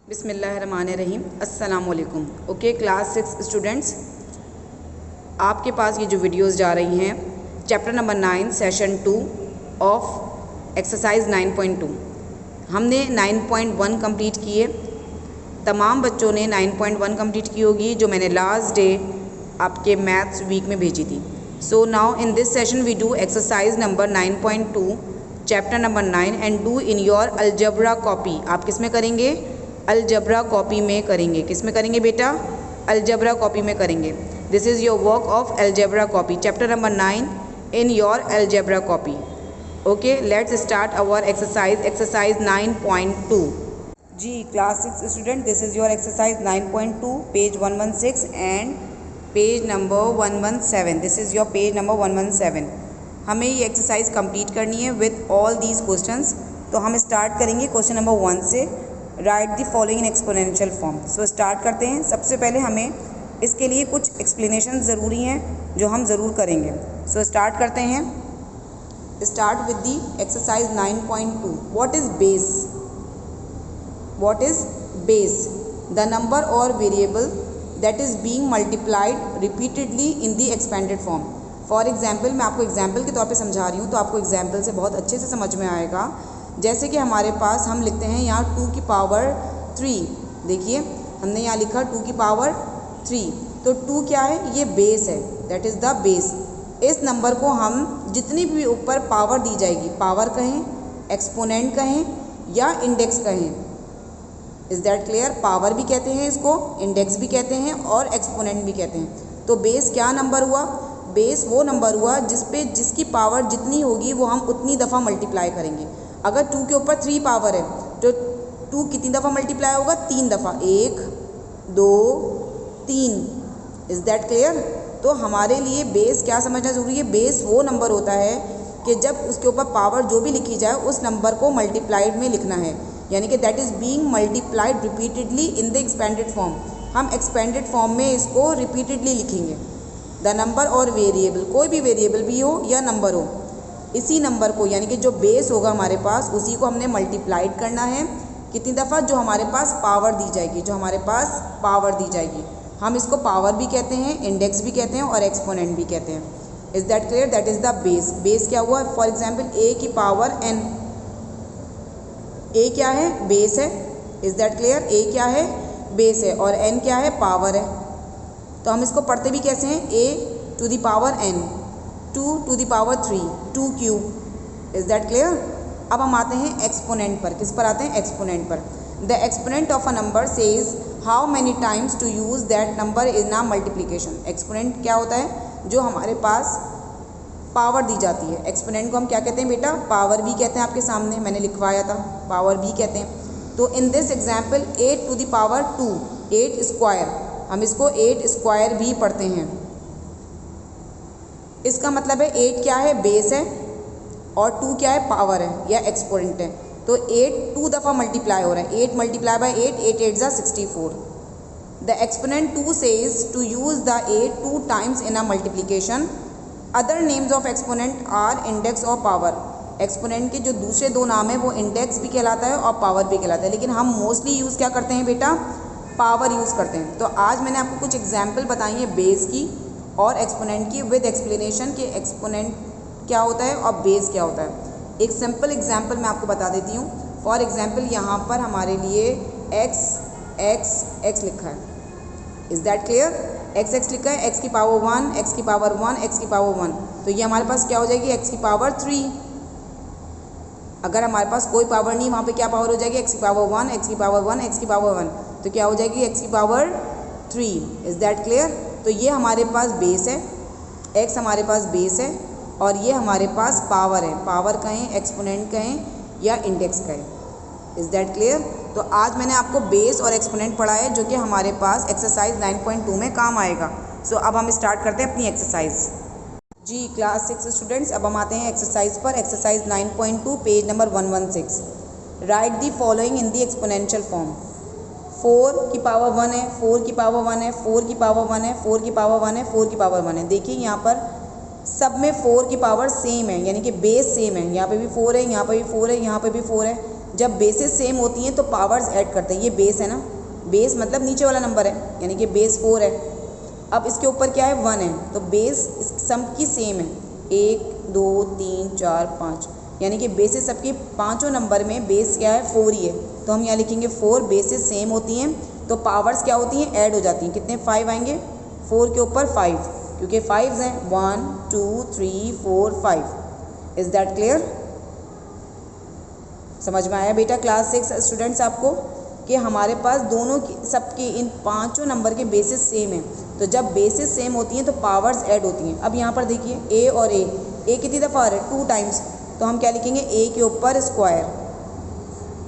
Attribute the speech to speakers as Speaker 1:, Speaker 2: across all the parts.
Speaker 1: बिस्मिल्लाहिर्रहमानिर्रहीम। अस्सलाम वालेकुम। ओके क्लास 6 स्टूडेंट्स, आपके पास ये जो वीडियोस जा रही हैं chapter number 9 session 2 of exercise 9.2। हमने 9.1 कंप्लीट किए। तमाम बच्चों ने 9.1 कंप्लीट की होगी जो मैंने लास्ट डे आपके मैथ्स वीक में भेजी थी। So now in this session we do exercise number 9.2 chapter number 9 and do in your algebra copy. आप किस में करेंगे? अलजबरा कॉपी में करेंगे। किस में करेंगे बेटा? अलजबरा कॉपी में करेंगे। This is your work of algebra copy chapter number 9 in your algebra copy. Okay, let's start our exercise 9.2। जी class 6 student, this is your exercise 9.2 page 116 and page number 117। This is your page number 117। हमें ये exercise complete करनी है with all these questions. तो हम start करेंगे question number 1 से। Right the following in exponential form. So start करते हैं। सबसे पहले हमें इसके लिए कुछ एक्सप्लेनेशन ज़रूरी हैं जो हम ज़रूर करेंगे। सो स्टार्ट करते हैं। Start with the exercise 9.2। What is base? What is base? The number or variable that is being multiplied repeatedly in the expanded form. For example, मैं आपको एग्जाम्पल के तौर पे समझा रही हूँ तो आपको एग्जाम्पल से बहुत अच्छे से समझ में आएगा। जैसे कि हमारे पास हम लिखते हैं यहाँ 2 की पावर 3। देखिए हमने यहाँ लिखा 2 की पावर 3। तो 2 क्या है? ये बेस है, दैट इज़ द बेस। इस नंबर को हम जितनी भी ऊपर पावर दी जाएगी, पावर कहें, एक्सपोनेंट कहें या इंडेक्स कहें, इज़ दैट क्लियर? पावर भी कहते हैं इसको, इंडेक्स भी कहते हैं और एक्सपोनेंट भी कहते हैं। तो बेस क्या नंबर हुआ? बेस वो नंबर हुआ जिसकी पावर जितनी होगी वो हम उतनी दफ़ा मल्टीप्लाई करेंगे। अगर 2 के ऊपर 3 पावर है तो 2 कितनी दफ़ा मल्टीप्लाई होगा? 3 दफ़ा। 1 2 3। Is that clear? तो हमारे लिए बेस क्या समझना ज़रूरी है? बेस वो नंबर होता है कि जब उसके ऊपर पावर जो भी लिखी जाए उस नंबर को मल्टीप्लाइड में लिखना है, यानी कि that is being multiplied repeatedly in the expanded form. हम एक्सपेंडेड फॉर्म में इसको रिपीटेडली लिखेंगे। द नंबर और वेरिएबल, कोई भी वेरिएबल भी हो या नंबर हो, इसी नंबर को यानी कि जो बेस होगा हमारे पास उसी को हमने मल्टीप्लाइड करना है। कितनी दफ़ा? जो हमारे पास पावर दी जाएगी, जो हमारे पास पावर दी जाएगी। हम इसको पावर भी कहते हैं, इंडेक्स भी कहते हैं और एक्सपोनेंट भी कहते हैं। Is that clear? That is the base. Base क्या हुआ? फॉर एग्जाम्पल a की पावर n। a क्या है? बेस है। Is that clear? a क्या है? बेस है और n क्या है? पावर है। तो हम इसको पढ़ते भी कैसे हैं? a to the power n, 2 to the power 3, 2 cube. Is that clear? अब हम आते हैं एक्सपोनेंट पर। किस पर आते हैं? एक्सपोनेंट पर। The exponent of a number says how many times to use that number in a multiplication. Exponent क्या होता है? जो हमारे पास पावर दी जाती है। एक्सपोनेंट को हम क्या कहते हैं बेटा? पावर भी कहते हैं। आपके सामने मैंने लिखवाया था, पावर भी कहते हैं। तो in this example 8 to the power 2, 8 square, हम इसको 8 स्क्वायर भी पढ़ते हैं। इसका मतलब है 8 क्या है? बेस है और 2 क्या है? पावर है या एक्सपोनेंट है। तो 8 2 दफ़ा मल्टीप्लाई हो रहा है। 8 मल्टीप्लाई बाय 8, 8 8 ज़ा 64। The exponent 2 says to use the 8 2 times in a multiplication. Other names of exponent are index और पावर। एक्सपोनेंट के जो दूसरे दो नाम है वो इंडेक्स भी कहलाता है और पावर भी कहलाता है, लेकिन हम मोस्टली यूज़ क्या करते हैं बेटा? पावर यूज़ करते हैं। तो आज मैंने आपको कुछ एग्जाम्पल बताई है बेस की और एक्सपोनेंट की विद एक्सप्लेनेशन कि एक्सपोनेंट क्या होता है और बेस क्या होता है। एक सिंपल एग्जांपल मैं आपको बता देती हूँ। फॉर एग्जांपल यहाँ पर हमारे लिए x x x लिखा है। Is that clear? x x लिखा है, x की पावर 1, x की पावर 1, x की पावर 1। तो ये हमारे पास क्या हो जाएगी? x की पावर 3। अगर हमारे पास कोई पावर नहीं, वहाँ पे क्या पावर हो जाएगी? x की पावर 1, x की पावर 1, x की पावर 1। तो क्या हो जाएगी? x की पावर 3। Is that clear? तो ये हमारे पास बेस है, x हमारे पास बेस है और ये हमारे पास पावर है। पावर कहें, एक्सपोनेंट कहें या इंडेक्स कहें। Is that clear? तो आज मैंने आपको बेस और एक्सपोनेंट पढ़ा है जो कि हमारे पास एक्सरसाइज 9.2 में काम आएगा। सो अब हम स्टार्ट करते हैं अपनी एक्सरसाइज। जी क्लास 6 स्टूडेंट्स, अब हम आते हैं एक्सरसाइज पर। Exercise 9.2 page number 116। Right the following in the exponential form. 4 की पावर 1 है, 4 की पावर 1 है, 4 की पावर 1 है, 4 की पावर 1 है, 4 की पावर 1 है। देखिए यहाँ पर सब में 4 की पावर सेम है, यानी कि बेस सेम है। यहाँ पे भी 4 है, यहाँ पे भी 4 है, यहाँ पे भी 4 है। जब बेसेस सेम होती हैं तो पावर्स ऐड करते हैं। ये बेस है ना, बेस मतलब नीचे वाला नंबर है, यानी कि बेस 4 है। अब इसके ऊपर क्या है, 1 है, तो बेस सम की सेम है, 1 2 3 4 5, यानी कि बेसिस सबके पाँचों नंबर में बेस क्या है, 4 ही है। तो हम यहाँ लिखेंगे 4, बेसिस सेम होती हैं तो पावर्स क्या होती हैं, ऐड हो जाती हैं। कितने 5 आएंगे, 4 के ऊपर 5, क्योंकि 5 हैं, 1 2 3 4 5। Is that clear? समझ में आया बेटा क्लास 6 स्टूडेंट्स आपको कि हमारे पास दोनों की सबके इन पांचों नंबर के बेसिस सेम हैं, तो जब बेसिस सेम होती हैं तो पावर्स ऐड होती हैं। अब यहाँ पर देखिए ए और ए कितनी दफ़ा आ रहा है, 2 टाइम्स, तो हम क्या लिखेंगे, ए के ऊपर स्क्वायर,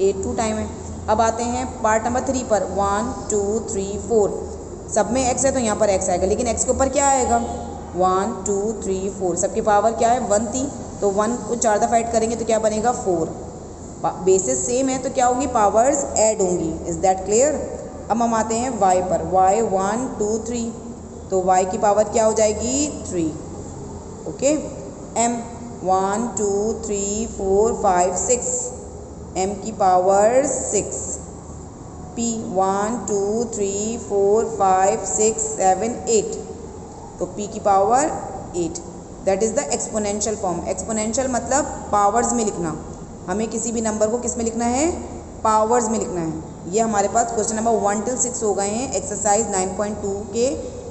Speaker 1: ए 2 टाइम है। अब आते हैं पार्ट नंबर 3 पर, 1 2 3 4, सब में एक्स है तो यहाँ पर एक्स आएगा, लेकिन एक्स के ऊपर क्या आएगा, 1 2 3 4, सबकी पावर क्या है, 1 थी, तो 1 को 4 दफ़ा ऐड करेंगे तो क्या बनेगा, 4। बेसिस सेम है तो क्या होंगी, पावर्स ऐड होंगी। Is that clear? अब हम आते हैं y पर, y 1 2 3, तो y की पावर क्या हो जाएगी, 3। ओके, m 1 2 3 4 5 6, m की पावर 6, p 1 2 3 4 5 6 7 8, तो p की power 8। That is the exponential form. Exponential मतलब पावर्स में लिखना, हमें किसी भी नंबर को किस में लिखना है, पावर्स में लिखना है। ये हमारे पास क्वेश्चन नंबर 1 till 6 हो गए हैं एक्सरसाइज 9.2 के,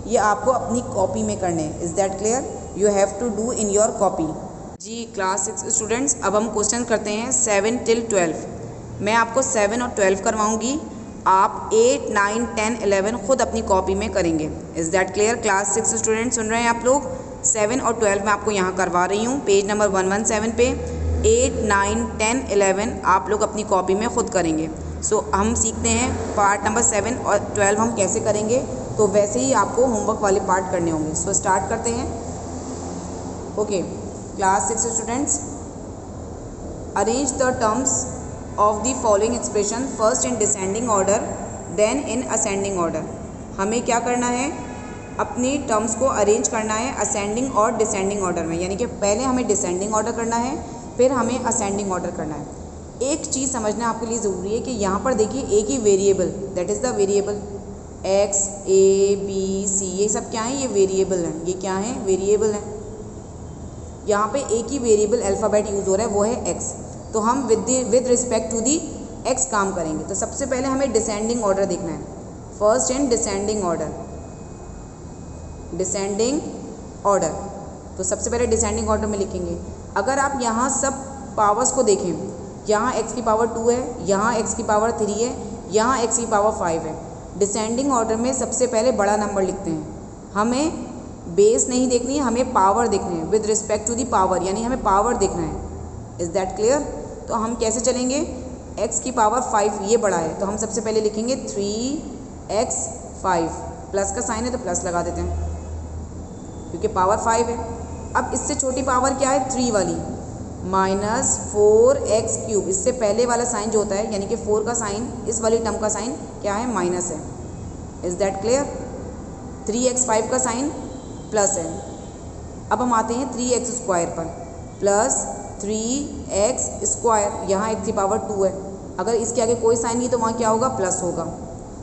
Speaker 1: ये आपको अपनी कॉपी में करने हैं। Is that clear? You have to do in your copy. जी क्लास 6 स्टूडेंट्स, अब हम क्वेश्चन करते हैं 7 till 12। मैं आपको 7 और 12 करवाऊँगी, आप 8 9 10 11 खुद अपनी कॉपी में करेंगे। Is that clear? Class 6 students सुन रहे हैं आप लोग? 7 और 12 मैं आपको यहाँ करवा रही हूँ, पेज नंबर 117 पे। 8 9 10 11 आप लोग अपनी कॉपी में ख़ुद करेंगे। सो हम सीखते हैं पार्ट नंबर 7 और 12 हम कैसे करेंगे, तो वैसे ही आपको होमवर्क वाले पार्ट करने होंगे। सो स्टार्ट करते हैं। Okay class 6 students, arrange the terms of the following expression first in descending order then in ascending order. हमें क्या करना है, अपनी टर्म्स को अरेंज करना है असेंडिंग और डिसेंडिंग ऑर्डर में, यानी कि पहले हमें डिसेंडिंग ऑर्डर करना है, फिर हमें असेंडिंग ऑर्डर करना है। एक चीज़ समझना आपके लिए ज़रूरी है कि यहाँ पर देखिए एक ही variable, that is the variable x a b c, ये सब क्या है, ये वेरिएबल हैं। ये क्या है, वेरिएबल हैं। यहाँ पे एक ही वेरिएबल अल्फ़ाबेट यूज़ हो रहा है, वो है x। तो हम with respect to the x काम करेंगे। तो सबसे पहले हमें डिसेंडिंग ऑर्डर देखना है, first in descending order, descending order. तो सबसे पहले डिसेंडिंग ऑर्डर में लिखेंगे। अगर आप यहाँ सब पावर्स को देखें, यहाँ x की पावर 2 है, यहाँ x की पावर 3 है, यहाँ x की पावर 5 है। डिसेंडिंग ऑर्डर में सबसे पहले बड़ा नंबर लिखते हैं। हमें बेस नहीं देखनी है, हमें पावर देखनी है, with respect to the power, यानी हमें पावर देखना है। Is that clear? तो हम कैसे चलेंगे, x की पावर 5 ये बड़ा है, तो हम सबसे पहले लिखेंगे 3x 5, प्लस का साइन है तो प्लस लगा देते हैं क्योंकि पावर 5 है। अब इससे छोटी पावर क्या है, 3 वाली, माइनस 4x क्यूब। इससे पहले वाला साइन जो होता है, यानी कि 4 का साइन, इस वाली टर्म का साइन क्या है, माइनस है। Is that clear? 3x 5 का साइन प्लस है। अब हम आते हैं 3x स्क्वायर पर, प्लस 3x स्क्वायर, यहाँ x की पावर 2 है, अगर इसके आगे कोई साइन नहीं तो वहाँ क्या होगा, प्लस होगा।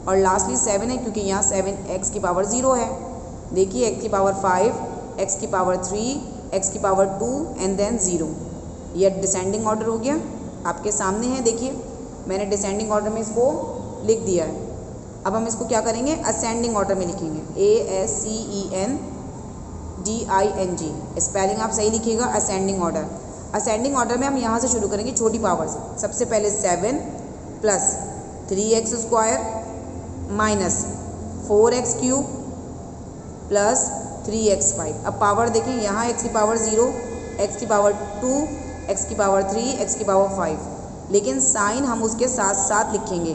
Speaker 1: और लास्टली 7 है, क्योंकि यहाँ 7x की पावर 0 है। देखिए x की पावर 5, x की पावर 3, x की पावर 2 एंड देन 0। यह डिसेंडिंग ऑर्डर हो गया, आपके सामने है। देखिए मैंने डिसेंडिंग ऑर्डर में इसको लिख दिया है। अब हम इसको क्या करेंगे, असेंडिंग ऑर्डर में लिखेंगे, ASCENDING, स्पेलिंग आप सही लिखिएगा, असेंडिंग ऑर्डर। असेंडिंग ऑर्डर में हम यहाँ से शुरू करेंगे छोटी पावर से। सबसे पहले 7 plus 3x square minus 4x cube plus 3x 5। अब पावर देखें, यहाँ x की पावर 0, x की पावर 2, x की पावर 3, x की पावर 5, लेकिन साइन हम उसके साथ साथ लिखेंगे।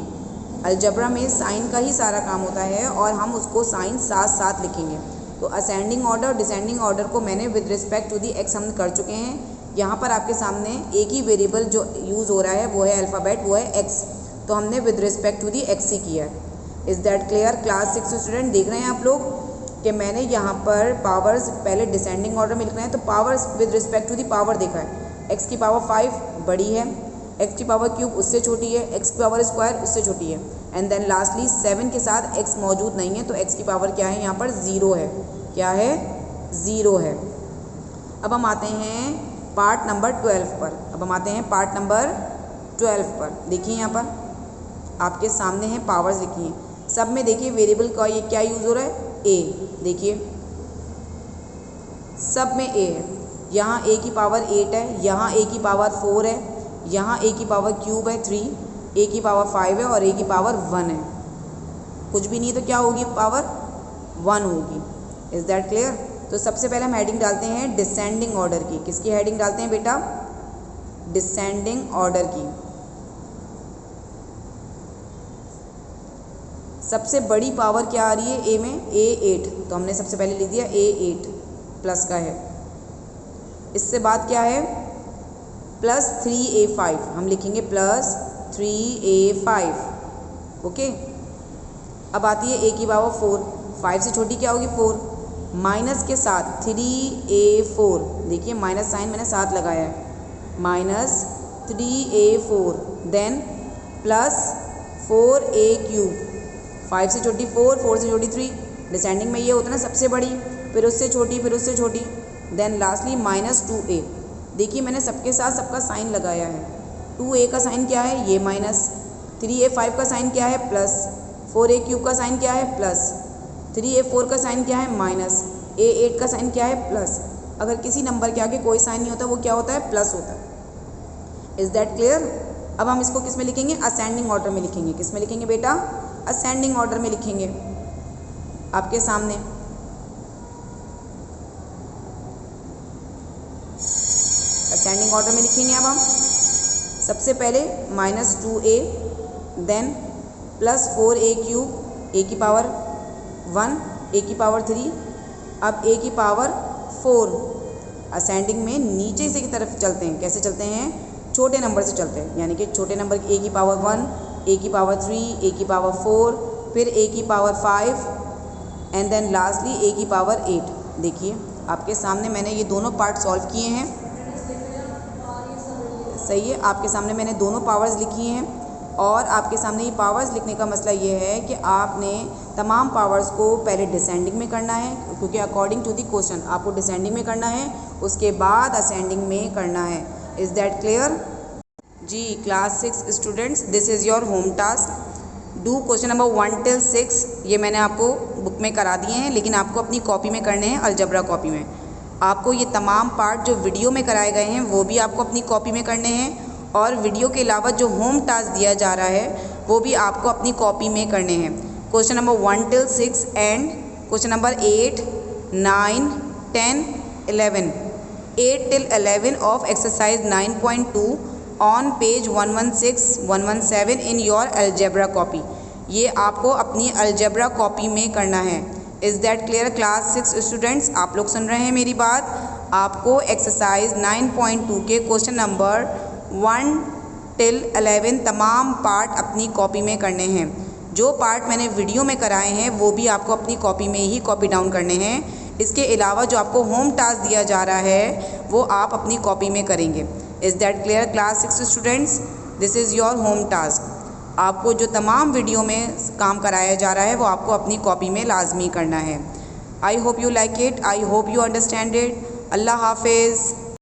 Speaker 1: अलजबरा में साइन का ही सारा काम होता है और हम उसको साइन साथ साथ लिखेंगे। तो असेंडिंग ऑर्डर डिसेंडिंग ऑर्डर को मैंने with respect to the x हम कर चुके हैं। यहाँ पर आपके सामने एक ही वेरिएबल जो यूज़ हो रहा है वो है अल्फ़ाबेट, वो है x, तो हमने with respect to the x ही किया है। Is that clear? Class 6 student देख रहे हैं आप लोग कि मैंने यहाँ पर पावर्स पहले डिसेंडिंग ऑर्डर में लिखना है, तो powers with respect to the power देखा है। x की पावर 5 बड़ी है, एक्स की पावर क्यूब उससे छोटी है, एक्स की पावर स्क्वायर उससे छोटी है, एंड देन लास्टली 7 के साथ एक्स मौजूद नहीं है, तो एक्स की पावर क्या है यहाँ पर 0 है। क्या है? 0 है। अब हम आते हैं पार्ट नंबर 12 पर। देखिए यहाँ पर आपके सामने है पावर्स लिखी हैं। सब में देखिए वेरिएबल का ये क्या यूज़ हो रहा है? ए। देखिए सब में ए है। यहाँ ए की पावर 8 है, यहाँ ए की पावर 4 है, यहाँ ए की पावर क्यूब है 3, ए की पावर 5 है और ए की पावर 1 है। कुछ भी नहीं तो क्या होगी? पावर 1 होगी। Is that clear? तो सबसे पहले हम हेडिंग डालते हैं डिसेंडिंग ऑर्डर की। किसकी हेडिंग डालते हैं बेटा? डिसेंडिंग ऑर्डर की। सबसे बड़ी पावर क्या आ रही है ए में? A8, तो हमने सबसे पहले लिख दिया A8 प्लस का है। इससे बाद क्या है? प्लस 3A5, हम लिखेंगे प्लस 3A5। ओके। अब आती है ए की पावर 4, 5 से छोटी क्या होगी? 4, माइनस के साथ 3A4, देखिए माइनस साइन मैंने साथ लगाया है, minus 3A4, then plus 4A cube, 5 से छोटी 4, 4 से छोटी 3, डिसेंडिंग में ये होता है ना सबसे बड़ी, फिर उससे छोटी, फिर उससे छोटी, देन लास्टली माइनस 2A। देखिए मैंने सबके साथ सबका साइन लगाया है। 2A का साइन क्या है? ये माइनस, 3A5 का साइन क्या है? प्लस, 4A क्यूब का साइन क्या है? प्लस, 3A4 का साइन क्या है? माइनस, A8 का साइन क्या है? प्लस। अगर किसी नंबर के आगे कोई साइन नहीं होता वो क्या होता है? प्लस होता है। Is that clear? अब हम इसको किस में लिखेंगे? असेंडिंग ऑर्डर में लिखेंगे। किस में लिखेंगे बेटा? असेंडिंग ऑर्डर में लिखेंगे। आपके सामने असेंडिंग ऑर्डर में लिखेंगे। अब हम सबसे पहले minus 2A, then plus 4A cube, A की पावर 1, ए की पावर 3, अब ए की पावर 4। असेंडिंग में नीचे से की तरफ चलते हैं। कैसे चलते हैं? छोटे नंबर से चलते हैं, यानी कि छोटे नंबर ए की पावर 1, ए की पावर 3, ए की पावर 4, फिर ए की पावर 5 एंड देन लास्टली ए की पावर 8। देखिए आपके सामने मैंने ये दोनों पार्ट सॉल्व किए हैं। सही है, आपके सामने मैंने दोनों पावर्स लिखी हैं और आपके सामने ये पावर्स लिखने का मसला ये है कि आपने तमाम पावर्स को पहले डिसेंडिंग में करना है, क्योंकि अकॉर्डिंग टू द क्वेश्चन आपको डिसेंडिंग में करना है, उसके बाद असेंडिंग में करना है। Is that clear? जी class 6 students, this is your home task. Do question number 1 till 6। ये मैंने आपको बुक में करा दिए हैं, लेकिन आपको अपनी कॉपी में करने हैं, अलजबरा कॉपी में। आपको ये तमाम पार्ट जो वीडियो में कराए गए हैं वो भी आपको अपनी कॉपी में करने हैं, और वीडियो के अलावा जो होम टास्क दिया जा रहा है वो भी आपको अपनी कॉपी में करने हैं। Question number 1 till 6 and question number 8, 9, 10, 11, 8 till 11 of exercise 9.2 on page 116, 117 in your algebra copy. ये आपको अपनी अलजेब्रा कॉपी में करना है। Is that clear class 6 students? आप लोग सुन रहे हैं मेरी बात? आपको एक्सरसाइज 9.2 के क्वेश्चन नंबर 1 till 11 तमाम पार्ट अपनी कॉपी में करने हैं। जो पार्ट मैंने वीडियो में कराए हैं वो भी आपको अपनी कॉपी में ही कॉपी डाउन करने हैं। इसके अलावा जो आपको होम टास्क दिया जा रहा है वो आप अपनी कॉपी में करेंगे। Is that clear class 6 students? This is your home task. आपको जो तमाम वीडियो में काम कराया जा रहा है वो आपको अपनी कॉपी में लाजमी करना है। I hope you like it, I hope you understand it. अल्लाह हाफिज़।